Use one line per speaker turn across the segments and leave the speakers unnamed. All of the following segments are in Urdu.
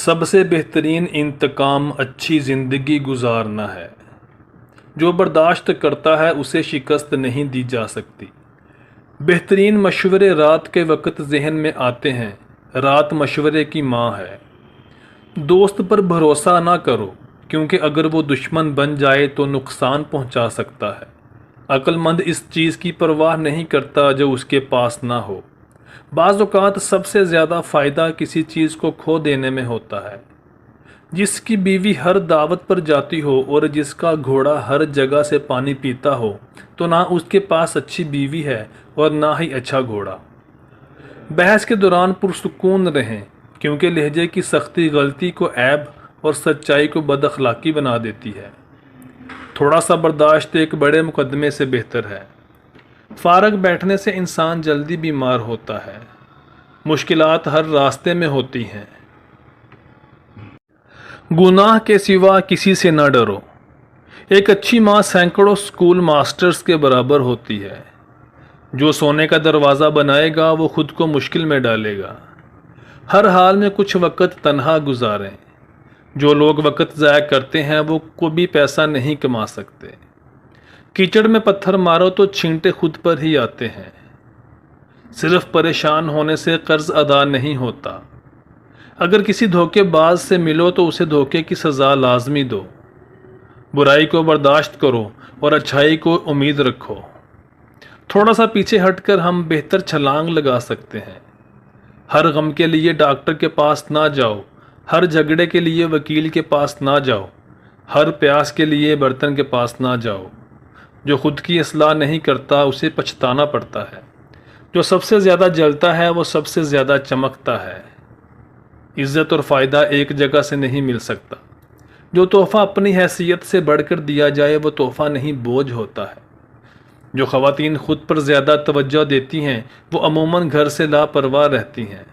سب سے بہترین انتقام اچھی زندگی گزارنا ہے۔ جو برداشت کرتا ہے اسے شکست نہیں دی جا سکتی۔ بہترین مشورے رات کے وقت ذہن میں آتے ہیں۔ رات مشورے کی ماں ہے۔ دوست پر بھروسہ نہ کرو، کیونکہ اگر وہ دشمن بن جائے تو نقصان پہنچا سکتا ہے۔ عقل مند اس چیز کی پرواہ نہیں کرتا جو اس کے پاس نہ ہو۔ بعض اوقات سب سے زیادہ فائدہ کسی چیز کو کھو دینے میں ہوتا ہے۔ جس کی بیوی ہر دعوت پر جاتی ہو اور جس کا گھوڑا ہر جگہ سے پانی پیتا ہو تو نہ اس کے پاس اچھی بیوی ہے اور نہ ہی اچھا گھوڑا۔ بحث کے دوران پرسکون رہیں، کیونکہ لہجے کی سختی غلطی کو عیب اور سچائی کو بد اخلاقی بنا دیتی ہے۔ تھوڑا سا برداشت ایک بڑے مقدمے سے بہتر ہے۔ فارغ بیٹھنے سے انسان جلدی بیمار ہوتا ہے۔ مشکلات ہر راستے میں ہوتی ہیں۔ گناہ کے سوا کسی سے نہ ڈرو۔ ایک اچھی ماں سینکڑوں سکول ماسٹرز کے برابر ہوتی ہے۔ جو سونے کا دروازہ بنائے گا وہ خود کو مشکل میں ڈالے گا۔ ہر حال میں کچھ وقت تنہا گزاریں۔ جو لوگ وقت ضائع کرتے ہیں وہ کبھی پیسہ نہیں کما سکتے۔ کیچڑ میں پتھر مارو تو چھینٹے خود پر ہی آتے ہیں۔ صرف پریشان ہونے سے قرض ادا نہیں ہوتا۔ اگر کسی دھوکے باز سے ملو تو اسے دھوکے کی سزا لازمی دو۔ برائی کو برداشت کرو اور اچھائی کو امید رکھو۔ تھوڑا سا پیچھے ہٹ کر ہم بہتر چھلانگ لگا سکتے ہیں۔ ہر غم کے لیے ڈاکٹر کے پاس نہ جاؤ۔ ہر جھگڑے کے لیے وکیل کے پاس نہ جاؤ۔ ہر پیاس کے لیے برتن کے پاس نہ جاؤ۔ جو خود کی اصلاح نہیں کرتا اسے پچھتانا پڑتا ہے۔ جو سب سے زیادہ جلتا ہے وہ سب سے زیادہ چمکتا ہے۔ عزت اور فائدہ ایک جگہ سے نہیں مل سکتا۔ جو تحفہ اپنی حیثیت سے بڑھ کر دیا جائے وہ تحفہ نہیں بوجھ ہوتا ہے۔ جو خواتین خود پر زیادہ توجہ دیتی ہیں وہ عموماً گھر سے لاپرواہ رہتی ہیں۔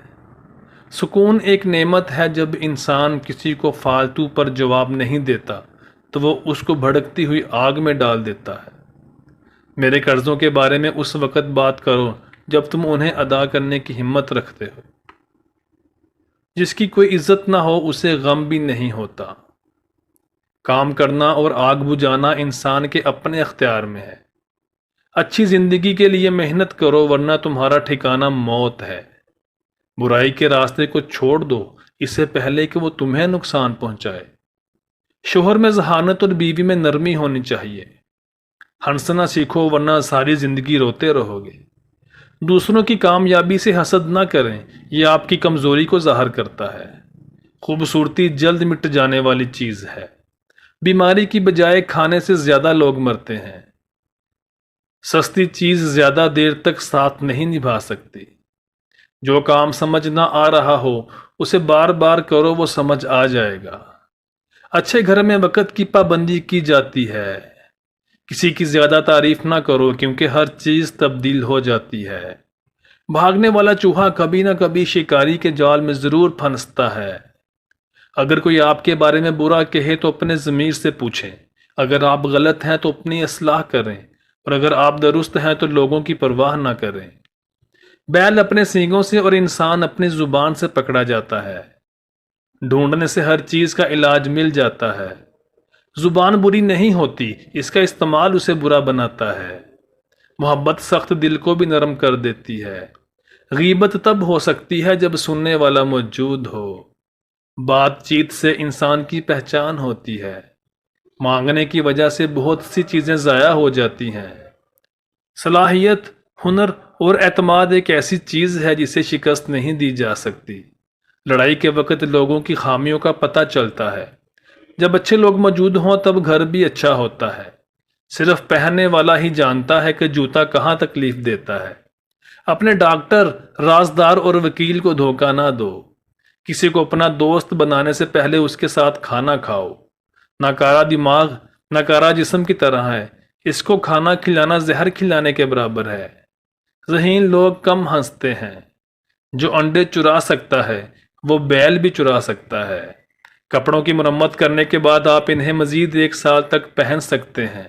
سکون ایک نعمت ہے۔ جب انسان کسی کو فالتو پر جواب نہیں دیتا تو وہ اس کو بھڑکتی ہوئی آگ میں ڈال دیتا ہے۔ میرے قرضوں کے بارے میں اس وقت بات کرو جب تم انہیں ادا کرنے کی ہمت رکھتے ہو۔ جس کی کوئی عزت نہ ہو اسے غم بھی نہیں ہوتا۔ کام کرنا اور آگ بجھانا انسان کے اپنے اختیار میں ہے۔ اچھی زندگی کے لیے محنت کرو ورنہ تمہارا ٹھکانہ موت ہے۔ برائی کے راستے کو چھوڑ دو اس سے پہلے کہ وہ تمہیں نقصان پہنچائے۔ شوہر میں ذہانت اور بیوی میں نرمی ہونی چاہیے۔ ہنسنا سیکھو ورنہ ساری زندگی روتے رہو گے۔ دوسروں کی کامیابی سے حسد نہ کریں، یہ آپ کی کمزوری کو ظاہر کرتا ہے۔ خوبصورتی جلد مٹ جانے والی چیز ہے۔ بیماری کی بجائے کھانے سے زیادہ لوگ مرتے ہیں۔ سستی چیز زیادہ دیر تک ساتھ نہیں نبھا سکتی۔ جو کام سمجھ نہ آ رہا ہو اسے بار بار کرو، وہ سمجھ آ جائے گا۔ اچھے گھر میں وقت کی پابندی کی جاتی ہے۔ کسی کی زیادہ تعریف نہ کرو کیونکہ ہر چیز تبدیل ہو جاتی ہے۔ بھاگنے والا چوہا کبھی نہ کبھی شکاری کے جال میں ضرور پھنستا ہے۔ اگر کوئی آپ کے بارے میں برا کہے تو اپنے ضمیر سے پوچھیں۔ اگر آپ غلط ہیں تو اپنی اصلاح کریں، اور اگر آپ درست ہیں تو لوگوں کی پرواہ نہ کریں۔ بیل اپنے سینگوں سے اور انسان اپنی زبان سے پکڑا جاتا ہے۔ ڈھونڈنے سے ہر چیز کا علاج مل جاتا ہے۔ زبان بری نہیں ہوتی، اس کا استعمال اسے برا بناتا ہے۔ محبت سخت دل کو بھی نرم کر دیتی ہے۔ غیبت تب ہو سکتی ہے جب سننے والا موجود ہو۔ بات چیت سے انسان کی پہچان ہوتی ہے۔ مانگنے کی وجہ سے بہت سی چیزیں ضائع ہو جاتی ہیں۔ صلاحیت، ہنر اور اعتماد ایک ایسی چیز ہے جسے شکست نہیں دی جا سکتی۔ لڑائی کے وقت لوگوں کی خامیوں کا پتہ چلتا ہے۔ جب اچھے لوگ موجود ہوں تب گھر بھی اچھا ہوتا ہے۔ صرف پہننے والا ہی جانتا ہے کہ جوتا کہاں تکلیف دیتا ہے۔ اپنے ڈاکٹر، رازدار اور وکیل کو دھوکہ نہ دو۔ کسی کو اپنا دوست بنانے سے پہلے اس کے ساتھ کھانا کھاؤ۔ ناکارہ دماغ ناکارہ جسم کی طرح ہے، اس کو کھانا کھلانا زہر کھلانے کے برابر ہے۔ ذہین لوگ کم ہنستے ہیں۔ جو انڈے چرا سکتا ہے وہ بیل بھی چرا سکتا ہے۔ کپڑوں کی مرمت کرنے کے بعد آپ انہیں مزید 1 سال تک پہن سکتے ہیں۔